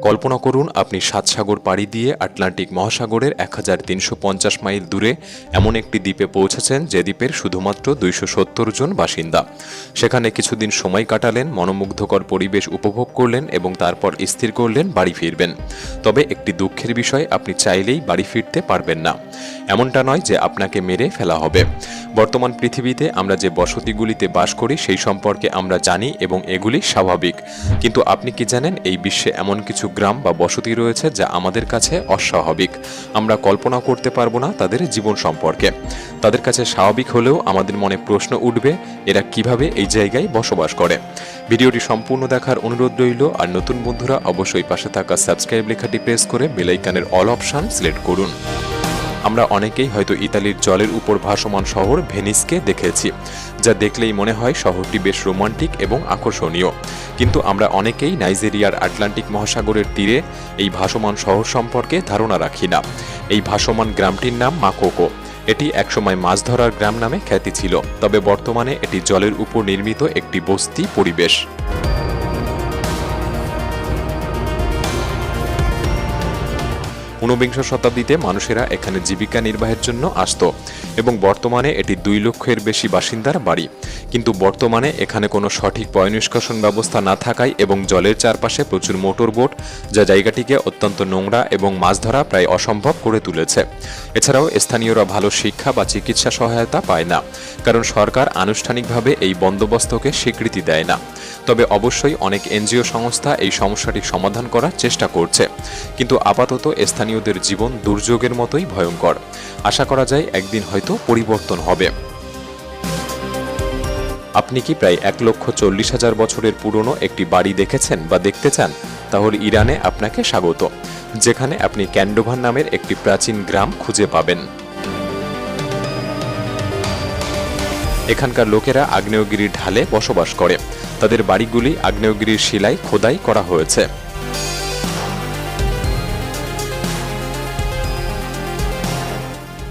কল্পনা করুন আপনি ৭ সাগর পাড়ি দিয়ে আটলান্টিক মহাসাগরের ১৩৫০ মাইল দূরে এমন একটি দ্বীপে পৌঁছেছেন যে দ্বীপের শুধুমাত্র ২৭০ জন বাসিন্দা। সেখানে কিছুদিন সময় কাটালেন, মনোমুগ্ধকর পরিবেশ উপভোগ করলেন এবং তারপর স্থির করলেন বাড়ি ফিরবেন। তবে একটি দুঃখের বিষয়, আপনি চাইলেই বাড়ি ফিরতে পারবেন না। এমনটা নয় যে আপনাকে মেরে ফেলা হবে। বর্তমান পৃথিবীতে আমরা যে বসতিগুলিতে বাস করি সেই সম্পর্কে আমরা জানি এবং এগুলি স্বাভাবিক। কিন্তু আপনি কি জানেন এই বিশ্বে এমন কিছু গ্রাম বা বসতি রয়েছে যা আমাদের কাছে অস্বাভাবিক। আমরা কল্পনা করতে পারবো না তাদের জীবন সম্পর্কে। তাদের কাছে স্বাভাবিক হলেও আমাদের মনে প্রশ্ন উঠবে, এরা কিভাবে এই জায়গায় বসবাস করে। ভিডিওটি সম্পূর্ণ দেখার অনুরোধ রইল। আর নতুন বন্ধুরা অবশ্যই পাশে থাকা সাবস্ক্রাইব লেখাটি প্রেস করে বেল আইকনের অল অপশন সিলেক্ট করুন। আমরা অনেকেই হয়তো ইতালির জলের উপর ভাসমান শহর ভেনিসকে দেখেছি, যা দেখলেই মনে হয় শহরটি বেশ রোমান্টিক এবং আকর্ষণীয়। কিন্তু আমরা অনেকেই নাইজেরিয়ার আটলান্টিক মহাসাগরের তীরে এই ভাসমান শহর সম্পর্কে ধারণা রাখি না। এই ভাসমান গ্রামটির নাম মাকোকো। এটি একসময় মাছ ধরার গ্রাম নামে খ্যাতি ছিল, তবে বর্তমানে এটি জলের উপর নির্মিত একটি বস্তি পরিবেশ। ঊনবিংশ শতাব্দীতে মানুষেরা এখানে জীবিকা নির্বাহের জন্য আসত এবং বর্তমানে এটি ২ লক্ষের বেশি বাসিন্দার বাড়ি। কিন্তু বর্তমানে এখানে কোনো সঠিক পয়ঃনিষ্কাশন ব্যবস্থা না থাকায় এবং জলের চারপাশে প্রচুর মোটর বোট, যা জায়গাটিকে অত্যন্ত নোংরা এবং মাছ ধরা প্রায় অসম্ভব করে তুলেছে। এছাড়াও স্থানীয়রা ভালো শিক্ষা বা চিকিৎসা সহায়তা পায় না, কারণ সরকার আনুষ্ঠানিকভাবে এই বন্দোবস্তকে স্বীকৃতি দেয় না। তবে অবশ্যই অনেক এনজিও সংস্থা এই সমস্যাটি সমাধান করার চেষ্টা করছে। কিন্তু আপাতত স্থানীয়দের জীবন দুর্যোগের মতোই ভয়ঙ্কর। আশা করা যায় একদিন হয়তো পরিবর্তন হবে। আপনি কি প্রায় ১,৪০,০০০ বছরের পুরনো একটি বাড়ি দেখেছেন বা দেখতে চান? তাহলে ইরানে আপনাকে স্বাগত, যেখানে আপনি ক্যান্ডোভান নামের একটি প্রাচীন গ্রাম খুঁজে পাবেন। এখানকার লোকেরা আগ্নেয়গিরির ঢালে বসবাস করে। তাদের বাড়িগুলি আগ্নেয়গিরির শিলায় খোদাই করা হয়েছে।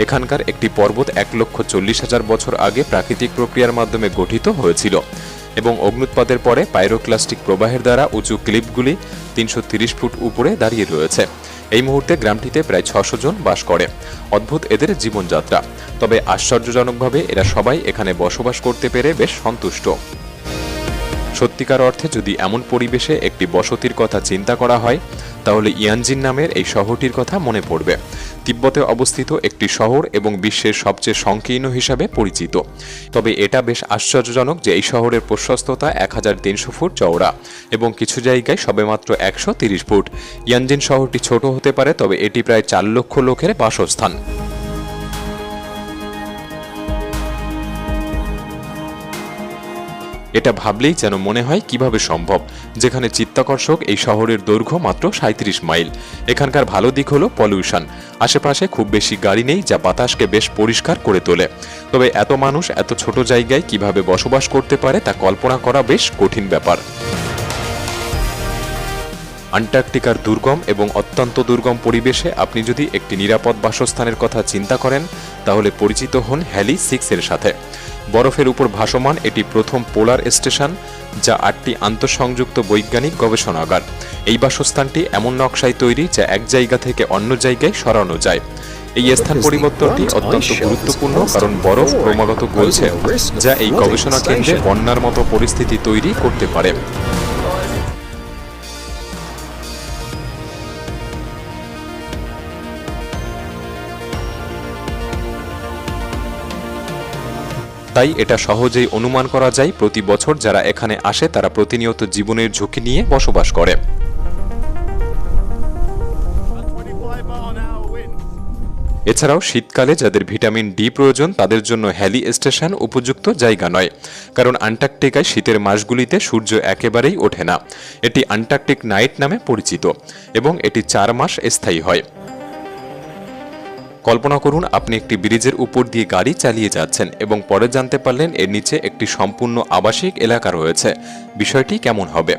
এখানকার একটি পর্বত ১,৪০,০০০ বছর আগে প্রাকৃতিক প্রক্রিয়ার মাধ্যমে গঠিত হয়েছিল এবং অগ্ন্যুৎপাতের পরে পাইরোক্লাস্টিক প্রবাহের দ্বারা উঁচু ক্লিপগুলি ৩৩০ ফুট উপরে দাঁড়িয়ে রয়েছে। এই মুহূর্তে গ্রামটিতে প্রায় ৬০০ জন বাস করে। অদ্ভুত এদের জীবনযাত্রা, তবে আশ্চর্যজনকভাবে এরা সবাই এখানে বসবাস করতে পেরে বেশ সন্তুষ্ট। সত্যিকার অর্থে যদি এমন পরিবেশে একটি বসতির কথা চিন্তা করা হয়, তাহলে ইয়ানজিন নামের এই শহরটির কথা মনে পড়বে। তিব্বতে অবস্থিত একটি শহর এবং বিশ্বের সবচেয়ে সংকীর্ণ হিসাবে পরিচিত। তবে এটা বেশ আশ্চর্যজনক যে এই শহরের প্রশস্ততা ১৩০০ ফুট চওড়া এবং কিছু জায়গায় সবেমাত্র ১৩০ ফুট। ইয়ানজিন শহরটি ছোট হতে পারে, তবে এটি প্রায় ৪ লক্ষ লোকের বাসস্থান। এটা ভাবলেই যেন মনে হয় কিভাবে সম্ভব, যেখানে চিত্তাকর্ষক এই শহরের দৈর্ঘ্য মাত্র ৩৭ মাইল। এখানকার ভালো দিক হলো পলিউশন। আশেপাশে খুব বেশি গাড়ি নেই, যা বাতাসকে বেশ পরিষ্কার করে তোলে। তবে এত মানুষ এত ছোট জায়গায় কিভাবে বসবাস করতে পারে তা কল্পনা করা বেশ কঠিন ব্যাপার। আন্টার্কটিকার দুর্গম এবং অত্যন্ত দুর্গম পরিবেশে আপনি যদি একটি নিরাপদ বাসস্থানের কথা চিন্তা করেন, তাহলে পরিচিত হন হ্যালি 6 এর সাথে। বরফের উপর ভাসমান এটি প্রথম পোলার স্টেশন, যা ৮টি আন্তঃসংযুক্ত বৈজ্ঞানিক গবেষণাগার। এই বাসস্থানটি এমন নকশায় তৈরি যা এক জায়গা থেকে অন্য জায়গায় সরানো যায়। এই স্থান পরিবর্তনটি অত্যন্ত গুরুত্বপূর্ণ, কারণ বরফ ক্রমাগত গলছে, যা এই গবেষণা কেন্দ্রে বন্যার মতো পরিস্থিতি তৈরি করতে পারে। তাই এটা সহজেই অনুমান করা যায় প্রতি বছর যারা এখানে আসে তারা প্রতিনিয়ত জীবনের ঝুঁকি নিয়ে বসবাস করে। এছাড়াও শীতকালে যাদের ভিটামিন ডি প্রয়োজন তাদের জন্য হ্যালি স্টেশন উপযুক্ত জায়গা নয়, কারণ আন্টার্কটিকায় শীতের মাসগুলিতে সূর্য একেবারেই ওঠে না। এটি আন্টার্কটিক নাইট নামে পরিচিত এবং এটি ৪ মাস স্থায়ী হয়। কল্পনা করুন আপনি একটি ব্রিজের উপর দিয়ে গাড়ি চালিয়ে যাচ্ছেন এবং পরে জানতে পারলেন এর নিচে একটি সম্পূর্ণ আবাসিক এলাকা রয়েছে। বিষয়টি কেমন হবে?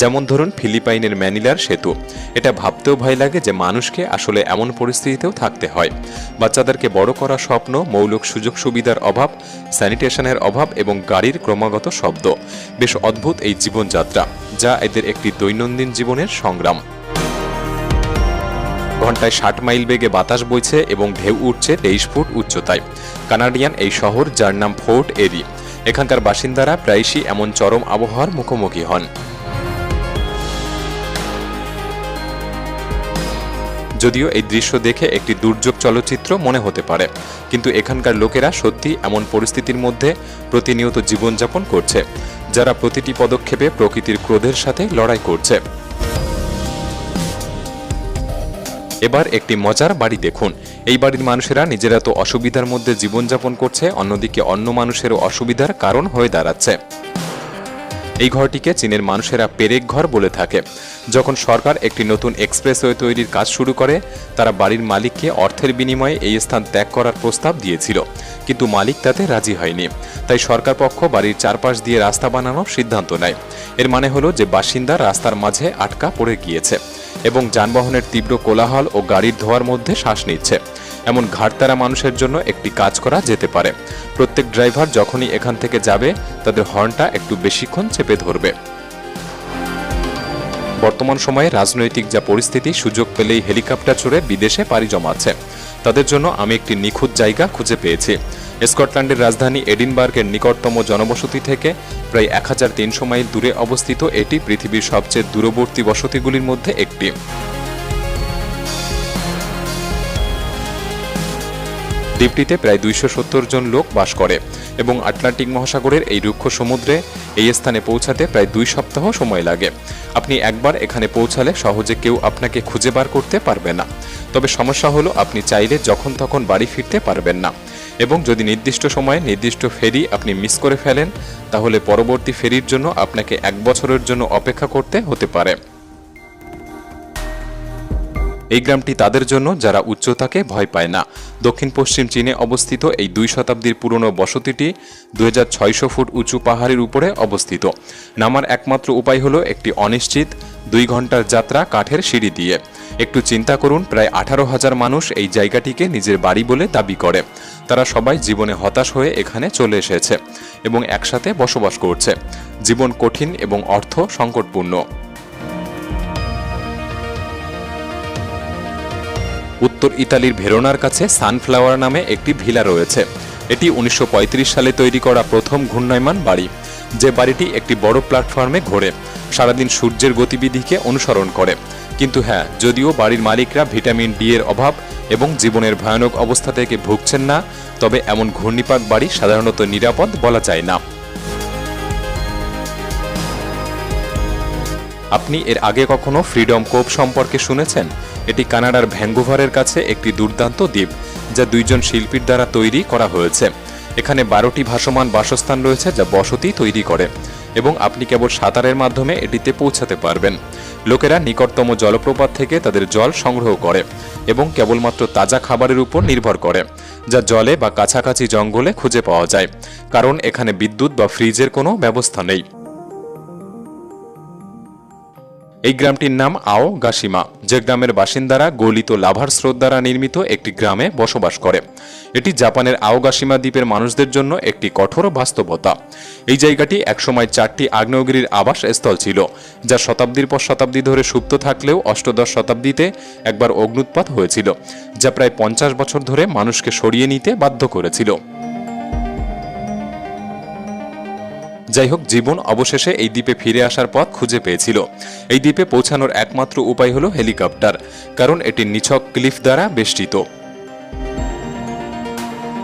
যেমন ধরুন ফিলিপাইনের ম্যানিলার সেতু। এটা ভাবতেও ভয় লাগে যে মানুষকে আসলে এমন পরিস্থিতিতেও থাকতে হয়। বাচ্চাদেরকে বড় করা স্বপ্ন, মৌলিক সুযোগ সুবিধার অভাব, স্যানিটেশনের অভাব এবং গাড়ির ক্রমাগত শব্দ। বেশ অদ্ভুত এই জীবনযাত্রা, যা এদের একটি দৈনন্দিন জীবনের সংগ্রাম। ঘন্টায় 60 মাইল বেগে বাতাস বইছে এবং ঢেউ উঠছে 23 ফুট উচ্চতায়। কানাডিয়ান এই শহর, যার নাম ফোর্ট এরি, এখানকার বাসিন্দারা প্রায়শই এমন চরম আবহাওয়ার মুখোমুখি হন। যদিও এই দৃশ্য দেখে একটি দুর্যোগ চলচ্চিত্র মনে হতে পারে, কিন্তু এখানকার লোকেরা সত্যি এমন পরিস্থিতির মধ্যে প্রতিনিয়ত জীবনযাপন করছে, যারা প্রতিটি পদক্ষেপে প্রকৃতির ক্রোধের সাথে লড়াই করছে। এবার একটি মজার বাড়ি দেখুন। এই বাড়ির মানুষেরা নিজেরা তো অসুবিধার মধ্যে জীবনযাপন করছে, অন্যদিকে অন্য মানুষেরও অসুবিধার কারণ হয়ে দাঁড়াচ্ছে। এই ঘরটিকে চীনের মানুষেরা পেরেক ঘর বলে থাকে। যখন সরকার একটি নতুন এক্সপ্রেসওয়ে তৈরির কাজ শুরু করে, তারা বাড়ির মালিককে অর্থের বিনিময়ে এই স্থান ত্যাগ করার প্রস্তাব দিয়েছিল, কিন্তু মালিক তাতে রাজি হয়নি। তাই সরকার পক্ষ বাড়ির চারপাশ দিয়ে রাস্তা বানানোর সিদ্ধান্ত নেয়। এর মানে হলো যে বাসিন্দা রাস্তার মাঝে আটকা পড়ে গিয়েছে এবং যানবাহনের তীব্র কোলাহল ও গাড়ির ধোঁয়ার মধ্যে শ্বাস নিচ্ছে। এমন ঘাটতারা মানুষের জন্য একটি কাজ করা যেতে পারে। প্রত্যেক ড্রাইভার যখনই এখান থেকে যাবে, তাদের হর্নটা একটু বেশিক্ষণ চেপে ধরবে। বর্তমান সময়ে রাজনৈতিক যা পরিস্থিতি, সুযোগ পেলেই হেলিকপ্টার চড়ে বিদেশে পাড়ি জমাচ্ছে। তাদের জন্য আমি একটি নিখুঁত জায়গা খুঁজে পেয়েছি। স্কটল্যান্ডের রাজধানী এডিনবার্গের নিকটতম জনবসতি থেকে প্রায় 1300 মাইল দূরে অবস্থিত এটি পৃথিবীর সবচেয়ে দূরবর্তী বসতিগুলির মধ্যে একটি। দ্বীপটিতে প্রায় 270 জন লোক বাস করে এবং আটলান্টিক মহাসাগরের এই রুক্ষ সমুদ্রে এই স্থানে পৌঁছাতে প্রায় 2 সপ্তাহ সময় লাগে। আপনি একবার এখানে পৌঁছালে সহজে কেউ আপনাকে খুঁজে বার করতে পারবে না। তবে সমস্যা হলো আপনি চাইলে যখন তখন বাড়ি ফিরতে পারবেন না, এবং যদি নির্দিষ্ট সময়ে নির্দিষ্ট ফেরি আপনি মিস করে ফেলেন, তাহলে পরবর্তী ফেরির জন্য আপনাকে 1 বছরের জন্য অপেক্ষা করতে হতে পারে। এই গ্রামটি তাদের জন্য যারা উচ্চতাকে ভয় পায় না। দক্ষিণ পশ্চিম চীনে অবস্থিত এই 2 শতাব্দীর পুরনো বসতিটি 2600 ফুট উঁচু পাহাড়ের উপরে অবস্থিত। নামার একমাত্র উপায় হলো একটি অনিশ্চিত 2 ঘন্টার যাত্রা কাঠের সিঁড়ি দিয়ে। একটু চিন্তা করুন, প্রায় 18,000 মানুষ এই জায়গাটিকে নিজের বাড়ি বলে দাবি করে। তারা সবাই জীবনে হতাশ হয়ে এখানে চলে এসেছে এবং একসাথে বসবাস করছে। জীবন কঠিন এবং অর্থ সংকটপূর্ণ। উত্তর ইতালির ভেরোনার কাছে সানফ্লাওয়ার নামে একটি ভিলা রয়েছে। এটি 1935 সালে তৈরি করা প্রথম ঘূর্ণায়মান বাড়ি, যে বাড়িটি একটি বড় প্ল্যাটফর্মে ঘোরে, সারাদিন সূর্যের গতিবিধিকে অনুসরণ করে। কিন্তু হ্যাঁ, যদিও বাড়ির মালিকরা ভিটামিন ডি এর অভাব এবং জীবনের ভয়ানক অবস্থা থেকে ভুগছেন না, তবে এমন ঘূর্ণিপাক বাড়ি সাধারণত নিরাপদ বলা যায় না। আপনি এর আগে কখনো ফ্রিডম কোভ সম্পর্কে শুনেছেন? এটি কানাডার ভ্যাঙ্কুভারের কাছে একটি দুর্দান্ত দ্বীপ, যা 2 জন শিল্পীর দ্বারা তৈরি করা হয়েছে। এখানে 12টি ভাসমান বাসস্থান রয়েছে যা বসতি তৈরি করে, এবং আপনি কেবল সাঁতারের মাধ্যমে এটিতে পৌঁছাতে পারবেন। লোকেরা নিকটতম জলপ্রপাত থেকে তাদের জল সংগ্রহ করে এবং কেবলমাত্র তাজা খাবারের উপর নির্ভর করে, যা জলে বা কাছাকাছি জঙ্গলে খুঁজে পাওয়া যায়, কারণ এখানে বিদ্যুৎ বা ফ্রিজের কোনো ব্যবস্থা নেই। এই গ্রামটির নাম আও গাশিমা, যে গ্রামের বাসিন্দারা গলিত লাভার স্রোত দ্বারা নির্মিত একটি গ্রামে বসবাস করে। এটি জাপানের আওগাশিমা দ্বীপের মানুষদের জন্য একটি কঠোর বাস্তবতা। এই জায়গাটি একসময় 4টি আগ্নেয়গিরির আবাস স্থল ছিল, যা শতাব্দীর পর শতাব্দী ধরে সুপ্ত থাকলেও অষ্টাদশ শতাব্দীতে একবার অগ্নুৎপাত হয়েছিল, যা প্রায় 50 বছর ধরে মানুষকে সরিয়ে নিতে বাধ্য করেছিল। যাই হোক, জীবন অবশেষে এই দ্বীপে ফিরে আসার পথ খুঁজে পেয়েছিল। এই দ্বীপে পৌঁছানোর একমাত্র উপায় হলো হেলিকপ্টার, কারণ এটি নিছক ক্লিফ দ্বারা বেষ্টিত।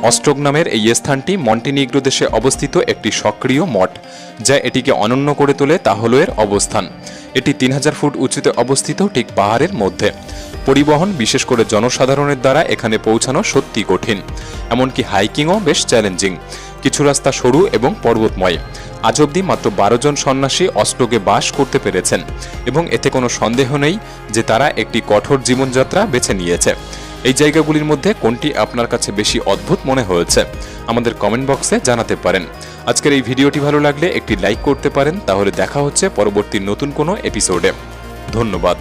অস্ট্রোগ নামের এই স্থানটি মন্টিনিগ্রো দেশে অবস্থিত একটি সক্রিয় মঠ, যা এটিকে অনন্য করে তোলে তা হলো এর অবস্থান। এটি 3000 ফুট উঁচুতে অবস্থিত, ঠিক পাহাড়ের মধ্যে। পরিবহন, বিশেষ করে জনসাধারণের দ্বারা এখানে পৌঁছানো সত্যি কঠিন, এমনকি হাইকিংও বেশ চ্যালেঞ্জিং। কিছু রাস্তা সরু এবং পর্বতময়। আজ অবধি মাত্র 12 জন সন্ন্যাসী অস্ট্রোগে বাস করতে পেরেছেন, এবং এতে কোনো সন্দেহ নেই যে তারা একটি কঠোর জীবনযাত্রা বেছে নিয়েছে। এই জায়গাগুলির মধ্যে কোনটি আপনার কাছে বেশি অদ্ভুত মনে হয়েছে আমাদের কমেন্ট বক্সে জানাতে পারেন। আজকের এই ভিডিওটি ভালো লাগলে একটি লাইক করতে পারেন। তাহলে দেখা হচ্ছে পরবর্তী নতুন কোনো এপিসোডে। ধন্যবাদ।